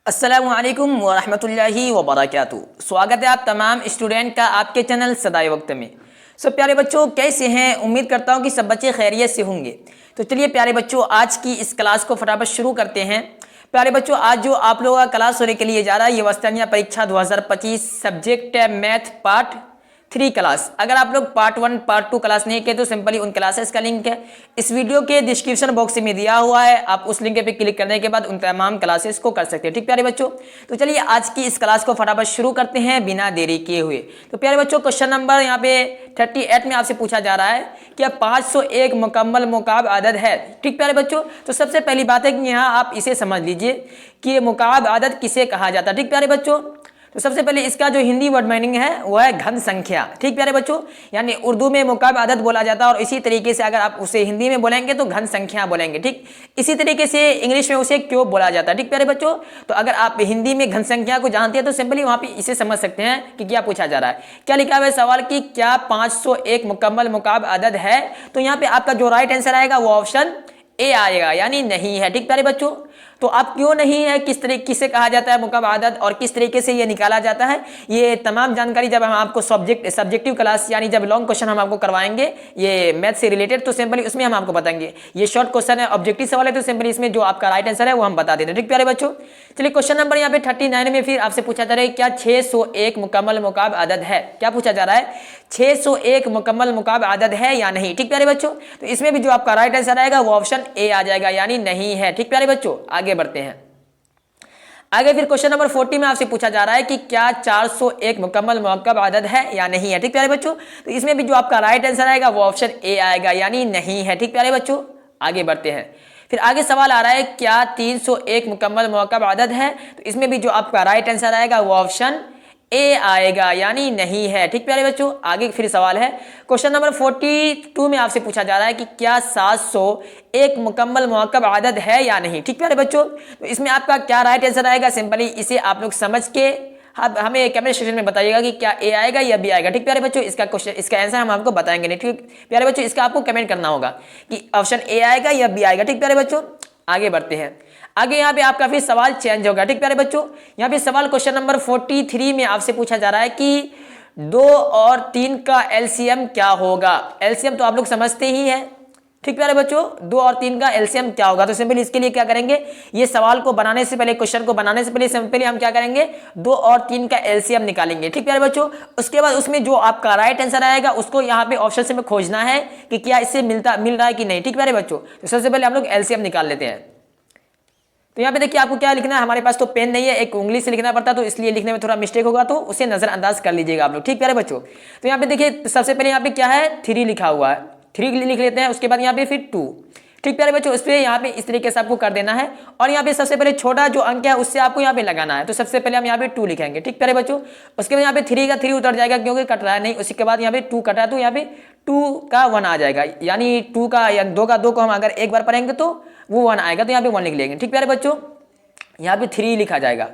अस्सलामुअलैकुम वरहमतुल्लाहि वबरकातुहू। स्वागत है आप तमाम स्टूडेंट का आपके चैनल सदाए वक्त में। प्यारे बच्चों, कैसे हैं? उम्मीद करता हूं कि सब बच्चे खैरियत से होंगे। तो चलिए प्यारे बच्चों, आज की इस क्लास को फटाफट शुरू करते हैं। प्यारे बच्चों, आज जो आप लोगों का क्लास होने के लिए जा रहा है ये वस्तानिया परीक्षा 2025 सब्जेक्ट है मैथ पार्ट 3 क्लास। अगर आप लोग पार्ट 1 पार्ट 2 क्लास नहीं किए तो सिंपली उन क्लासेस का लिंक है इस वीडियो के डिस्क्रिप्शन बॉक्स में दिया हुआ है। आप उस लिंक पे क्लिक करने के बाद उन तमाम क्लासेस को कर सकते हैं। ठीक प्यारे बच्चों, तो चलिए आज की इस क्लास को फटाफट शुरू करते हैं बिना देरी किए हुए। तो प्यारे बच्चों, क्वेश्चन नंबर यहाँ पे 38 में आपसे पूछा जा रहा है कि 501 मुकम्मल मुकाब अदद है। ठीक प्यारे बच्चों, तो सबसे पहली बात है कि यहाँ आप इसे समझ लीजिए कि मुकाब अदद किसे कहा जाता है। ठीक प्यारे बच्चों, तो सबसे पहले इसका जो हिंदी वर्ड मीनिंग है वो है घन संख्या। ठीक प्यारे बच्चों, यानी उर्दू में मुकाब अदद बोला जाता है और इसी तरीके से अगर आप उसे हिंदी में बोलेंगे तो घन संख्या बोलेंगे। ठीक, इसी तरीके से इंग्लिश में उसे क्यूब बोला जाता है। ठीक प्यारे बच्चों, तो अगर आप हिंदी में घन संख्या को जानते हैं तो सिंपली वहां पे इसे समझ सकते हैं कि क्या पूछा जा रहा है। क्या लिखा हुआ है सवाल की क्या 501 मुकम्मल मुकाब अदद है? तो यहाँ पे आपका जो राइट आंसर आएगा वो ऑप्शन ए आएगा, यानी नहीं है। ठीक प्यारे बच्चों, तो आप क्यों नहीं है, किस तरीके से कहा जाता है मुकाब अदद और किस तरीके से ये निकाला जाता है, ये तमाम जानकारी जब हम आपको सब्जेक्टिव क्लास यानी जब लॉन्ग क्वेश्चन हम आपको करवाएंगे ये मैथ से रिलेटेड, तो सिंपली उसमें हम आपको बताएंगे। ये शॉर्ट क्वेश्चन है, ऑब्जेक्टिव सवाल है, तो सिंपली इसमें जो आपका राइट आंसर है वो हम बता देते हैं। ठीक प्यारे बच्चों, चलिए क्वेश्चन नंबर यहाँ पे 39 में फिर आपसे पूछा जा रहा है क्या 601 मुकम्मल मुकाब अदद है? क्या पूछा जा रहा है? 601 मुकम्मल मुकाब अदद है या नहीं? ठीक प्यारे बच्चों, तो इसमें भी जो आपका राइट आंसर आएगा वो ऑप्शन ए आ जाएगा, यानी नहीं है। ठीक प्यारे बच्चों, आगे बढ़ते हैं। आगे फिर क्वेश्चन नंबर 40 में आपसे पूछा जा रहा है कि क्या 401 मुकम्मल मुकम्मल अदद है या नहीं है? ठीक प्यारे बच्चों, तो इसमें भी जो आपका राइट आंसर आएगा वो ऑप्शन ए आएगा, यानी नहीं है। ठीक प्यारे बच्चों, आगे बढ़ते हैं। फिर आगे सवाल आ रहा है क्या 301 मुकम्मल मुकम्मल अदद है? तो इसमें भी जो आपका राइट आंसर आएगा वो ऑप्शन ए आएगा, यानी नहीं है। ठीक प्यारे बच्चों, आगे फिर सवाल है क्वेश्चन नंबर 42 में आपसे पूछा जा रहा है कि क्या 701 मुकम्मल मुकम्मल अदद है या नहीं? ठीक प्यारे बच्चों, तो इसमें आपका क्या राइट आंसर आएगा, सिंपली इसे आप लोग समझ के हमें कमेंट सेक्शन में बताइएगा कि क्या ए आएगा या बी आएगा। ठीक प्यारे बच्चों, इसका क्वेश्चन इसका आंसर हम आपको बताएंगे नहीं। ठीक प्यारे बच्चों, इसका आपको कमेंट करना होगा कि ऑप्शन ए आएगा या बी आएगा। ठीक प्यारे बच्चों, आगे बढ़ते हैं। आगे यहाँ पे आपका फिर सवाल चेंज होगा। ठीक प्यारे बच्चों, यहाँ पे सवाल क्वेश्चन नंबर 43 में आपसे पूछा जा रहा है कि 2 और 3 का एलसीएम क्या होगा? एलसीएम तो आप लोग समझते ही हैं। ठीक प्यारे बच्चों, 2 और 3 का एलसीएम क्या होगा? तो सिंपली इसके लिए क्या करेंगे, ये सवाल को बनाने से पहले, क्वेश्चन को बनाने से पहले सिंपली हम क्या करेंगे, 2 और 3 का एलसीएम निकालेंगे। ठीक प्यारे बच्चों, उसके बाद उसमें जो आपका राइट आंसर आएगा उसको यहाँ पे ऑप्शन से में खोजना है कि क्या इससे मिल रहा है कि नहीं। ठीक प्यारे बच्चों, तो सबसे पहले हम लोग एलसीएम निकाल लेते हैं। तो यहाँ पे देखिए आपको क्या लिखना है, हमारे पास तो पेन नहीं है, एक उंगली से लिखना पड़ता है, तो इसलिए लिखने में थोड़ा मिस्टेक होगा, तो उसे नजरअंदाज कर लीजिएगा आप लोग। ठीक प्यारे बच्चों, तो यहाँ पे देखिए सबसे पहले यहाँ पे क्या है, 3 लिखा हुआ है, 3 लिख लेते हैं। उसके बाद यहाँ पे फिर 2। ठीक प्यारे बच्चों, उस पर यहाँ पे इस तरीके से आपको कर देना है और यहाँ पे सबसे पहले छोटा जो अंक है उससे आपको यहाँ पे लगाना है। तो सबसे पहले हम यहाँ पे 2 लिखेंगे। ठीक प्यारे बच्चों, उसके बाद यहाँ पे 3 का 3 उतर जाएगा क्योंकि कट रहा है नहीं। उसके बाद यहाँ पे 2 कटा तो यहाँ पे 2 का 1 आ जाएगा, यानी 2 का या 2 का 2 को हम अगर एक बार पढ़ेंगे तो वो 1 आएगा, तो यहाँ पे 1 लिख लेंगे। ठीक प्यारे बच्चों, यहाँ पे 3 लिखा जाएगा।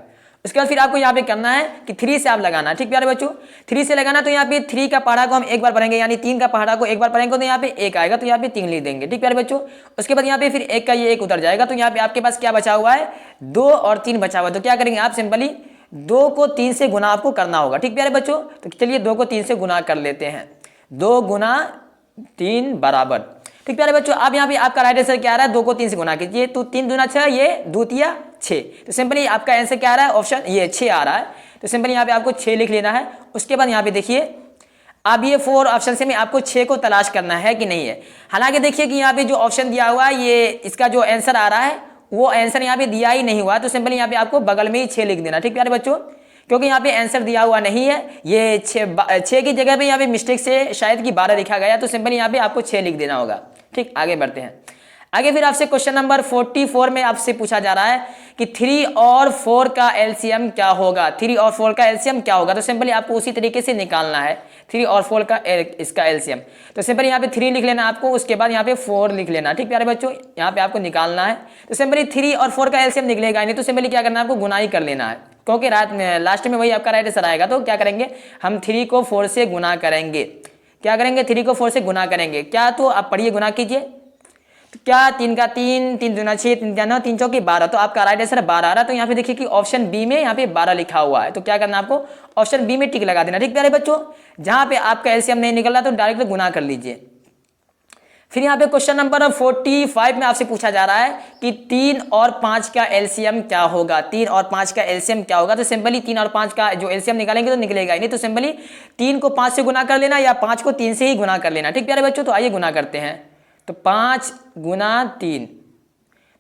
उसके बाद फिर आपको यहाँ पे करना है कि 3 से आप लगाना है। ठीक प्यारे बच्चों, 3 से लगाना, तो यहाँ पे 3 का पहाड़ा को हम एक बार पढ़ेंगे, यानी 3 का पहाड़ा को एक बार पढ़ेंगे तो यहाँ पे 1 आएगा, तो यहाँ पे 3 लिख देंगे। ठीक प्यारे बच्चों, उसके बाद यहाँ पे फिर 1 का ये 1 उतर जाएगा, तो यहाँ पे आपके पास क्या बचा हुआ है, 2 और 3 बचा हुआ है। तो क्या करेंगे आप, सिंपली 2 को 3 से गुना आपको करना होगा। ठीक प्यारे बच्चों, तो चलिए 2 को 3 से गुना कर लेते हैं, 2 गुना 3 बराबर। ठीक प्यारे बच्चों, अब यहाँ पे आपका राइट आंसर क्या आ रहा है, 2 को 3 से गुना कीजिए, तो 3 दूना 6, ये 2 तिया 6, तो सिंपली आपका आंसर क्या आ रहा है, ऑप्शन ये 6 आ रहा है। तो सिंपली यहाँ पे आपको 6 लिख लेना है। उसके बाद यहाँ पे देखिए अब ये 4 ऑप्शन से में आपको 6 को तलाश करना है कि नहीं है। हालांकि देखिए कि यहाँ पे जो ऑप्शन दिया हुआ है ये इसका जो आंसर आ रहा है वो आंसर यहाँ पे दिया ही नहीं हुआ, तो सिंपली यहाँ पे आपको बगल में ही 6 लिख देना। ठीक प्यारे बच्चों, क्योंकि यहाँ पे आंसर दिया हुआ नहीं है, ये 6 की जगह पे यहाँ पे मिस्टेक से शायद कि 12 लिखा गया, तो सिंपली यहाँ पे आपको 6 लिख देना होगा। ठीक, आगे बढ़ते हैं। आगे फिर आपसे क्वेश्चन नंबर 44 में आपसे पूछा जा रहा है कि 3 और 4 का एलसीएम क्या होगा? 3 और 4 का एलसीएम क्या होगा? तो सिंपली आपको उसी तरीके से निकालना है 3 और 4 का इसका एलसीएम। तो सिंपली यहाँ पे 3 लिख लेना आपको, उसके बाद यहाँ पे 4 लिख लेना। ठीक प्यारे बच्चों, यहाँ पे आपको निकालना है, तो सिंपली 3 और 4 का एलसीएम निकलेगा नहीं, तो सिंपली क्या करना है, आपको गुना ही कर लेना है, क्योंकि लास्ट में वही आपका राइट आंसर आएगा। तो क्या करेंगे, हम 3 को 4 से गुना करेंगे। क्या करेंगे, 3 को 4 से गुना करेंगे। क्या, तो आप पढ़िए, गुना कीजिए। तो क्या 3 का 3, 3 दूना 6, 3 का 9, 3 चौकी 12, तो आपका राइट आंसर 12 आ रहा है। तो यहाँ पे देखिए कि ऑप्शन बी में यहाँ पे 12 लिखा हुआ है, तो क्या करना है आपको ऑप्शन बी में टिक लगा देना। ठीक प्यारे बच्चों, जहां पे आपका एलसीएम नहीं निकल रहा तो डायरेक्ट गुना कर लीजिए। फिर यहाँ पे क्वेश्चन नंबर 45 में आपसे पूछा जा रहा है कि 3 और 5 का एलसीएम क्या होगा। 3 और 5 का एलसीएम क्या होगा, तो सिंपली 3 और 5 का जो एलसीएम निकालेंगे तो निकलेगा ही नहीं, तो सिंपली 3 को 5 से गुना कर लेना या 5 को 3 से ही गुना कर लेना। ठीक प्यारे बच्चों, तो आइए गुना करते हैं। तो 5 गुना 3,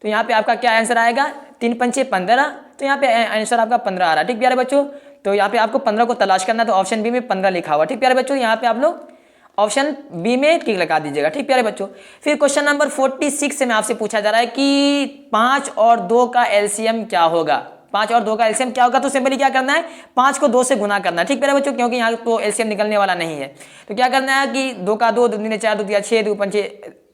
तो यहाँ पे आपका क्या आंसर आएगा, 3 पंचे 15, तो यहाँ पे आंसर आपका 15 आ रहा है। ठीक प्यारे बच्चों, तो यहाँ पे आपको 15 को तलाश करना है, तो ऑप्शन बी में 15 लिखा हुआ। ठीक प्यारे बच्चों, यहाँ पे आप लोग ऑप्शन बी में टिक लगा दीजिएगा। ठीक प्यारे बच्चों, फिर क्वेश्चन नंबर 46 में आपसे पूछा जा रहा है कि 5 और 2 का एलसीएम क्या होगा। 5 और 2 का एलसीएम क्या होगा, तो सिंपली क्या करना है, 5 को 2 से गुना करना है। ठीक प्यारे बच्चों, क्योंकि यहाँ तो एलसीएम निकलने वाला नहीं है, तो क्या करना है कि 2 का 2, 2 दूनी 4, 2 तिया 6, 2 पंचे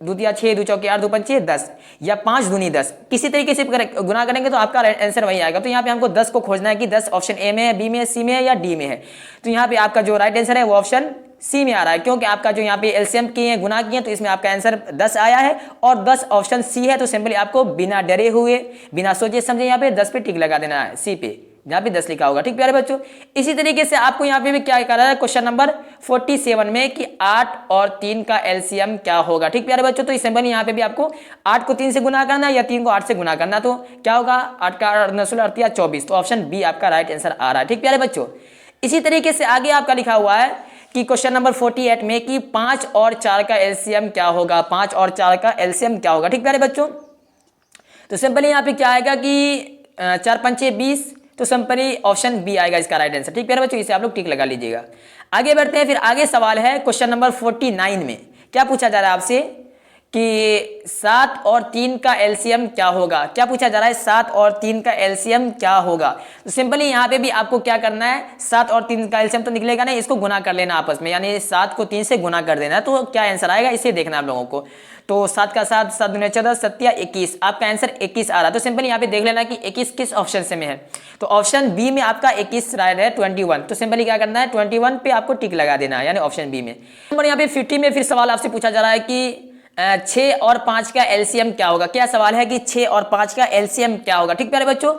2 तिया 6, 2 चौके 8, 2 पंचे 10 या 5 दूनी 10, किसी तरीके से गुना करेंगे तो आपका आंसर वही आएगा। तो यहाँ पे हमको 10 को खोजना है कि 10 ऑप्शन ए में है, बी में है, सी में है या डी में है। तो यहाँ पे आपका जो राइट आंसर है वो ऑप्शन सी में आ रहा है, क्योंकि आपका जो यहाँ पे एलसीएम किए हैं, गुना किए हैं, तो इसमें आपका आंसर 10 आया है और 10 ऑप्शन सी है। तो सिंपली आपको बिना डरे हुए, बिना सोचे समझे यहाँ पे 10 पे टिक लगा देना है, सी पे जहाँ पे 10 लिखा होगा। ठीक प्यारे बच्चों, इसी तरीके से आपको यहाँ पे भी क्या करा है क्वेश्चन नंबर 47 में कि 8 और 3 का एलसीएम क्या होगा। ठीक प्यारे बच्चों, तो इस सिंपली यहाँ पे भी आपको 8 को 3 से गुना करना है या 3 को 8 से गुना करना, तो क्या होगा, 8 का 16 24, तो ऑप्शन बी आपका राइट आंसर आ रहा है। ठीक प्यारे बच्चों, इसी तरीके से आगे आपका लिखा हुआ है कि क्वेश्चन नंबर 48 में कि 5 और 4 का एलसीएम क्या होगा। 5 और 4 का एलसीएम क्या होगा। ठीक प्यारे बच्चों, तो सिंपली यहाँ पे क्या आएगा कि 4 पंचे 20, तो सिंपली ऑप्शन बी आएगा इसका राइट आंसर। ठीक प्यारे बच्चों, इसे आप लोग टिक लगा लीजिएगा। आगे बढ़ते हैं, फिर आगे सवाल है क्वेश्चन नंबर 49 में क्या पूछा जा रहा है आपसे कि 7 और 3 का एलसीएम क्या होगा। क्या पूछा जा रहा है, 7 और 3 का एलसीएम क्या होगा। तो सिंपली यहाँ पे भी आपको क्या करना है, 7 और 3 का एलसीएम तो निकलेगा नहीं, इसको गुना कर लेना आपस में, यानी 7 को 3 से गुना कर देना, तो क्या आंसर आएगा इसे देखना आप लोगों को। तो 7 का 7, 7 दूनी 14, 7 या 21, आपका आंसर 21 आ रहा है। तो सिंपली यहाँ पे देख लेना कि 21 किस ऑप्शन से में है, तो ऑप्शन बी में आपका 21 राइट है, 21, तो सिंपली क्या करना है 21 पे आपको टिक लगा देना है, यानी ऑप्शन बी में। नंबर यहाँ पे 50 में फिर सवाल आपसे पूछा जा रहा है कि 6 और 5 का एलसीएम क्या होगा। क्या सवाल है कि 6 और 5 का एलसीएम क्या होगा। ठीक प्यारे बच्चों,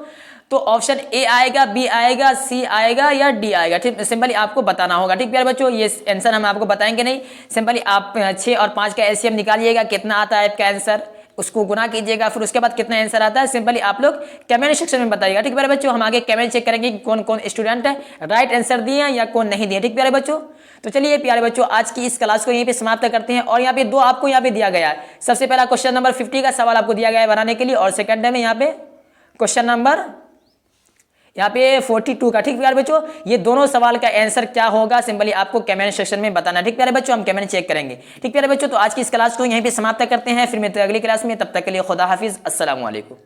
तो ऑप्शन ए आएगा, बी आएगा, सी आएगा या डी आएगा। ठीक, सिंपली आपको बताना होगा। ठीक प्यारे बच्चों, ये आंसर हम आपको बताएंगे नहीं, सिंपली आप 6 और 5 का एलसीएम निकालिएगा, कितना आता है आपका आंसर, उसको गुना कीजिएगा, फिर उसके बाद कितना आंसर आता है सिंपली आप लोग कमेंट सेक्शन में बताइएगा। ठीक प्यारे बच्चों, हम आगे कमेंट चेक करेंगे कि कौन कौन स्टूडेंट है राइट आंसर दिए या कौन नहीं दिए। ठीक प्यारे बच्चों, तो चलिए प्यारे बच्चों, आज की इस क्लास को यहीं पे समाप्त करते हैं। और यहाँ पे दो आपको यहाँ पे दिया गया है, सबसे पहला क्वेश्चन नंबर 50 का सवाल आपको दिया गया है बनाने के लिए, और सेकंड में यहाँ पे क्वेश्चन नंबर यहाँ पे 42 का। ठीक प्यारे बच्चों, ये दोनों सवाल का आंसर क्या होगा सिंपली आपको कमेंट सेक्शन में बताना। ठीक प्यारे बच्चों, हम कमेंट चेक करेंगे। ठीक प्यारे बच्चों, तो आज की इस क्लास को यहीं पे समाप्त करते हैं, फिर मिलते हैं अगली क्लास में, तब तक के लिए खुदा हाफिज, अस्सलाम वालेकुम।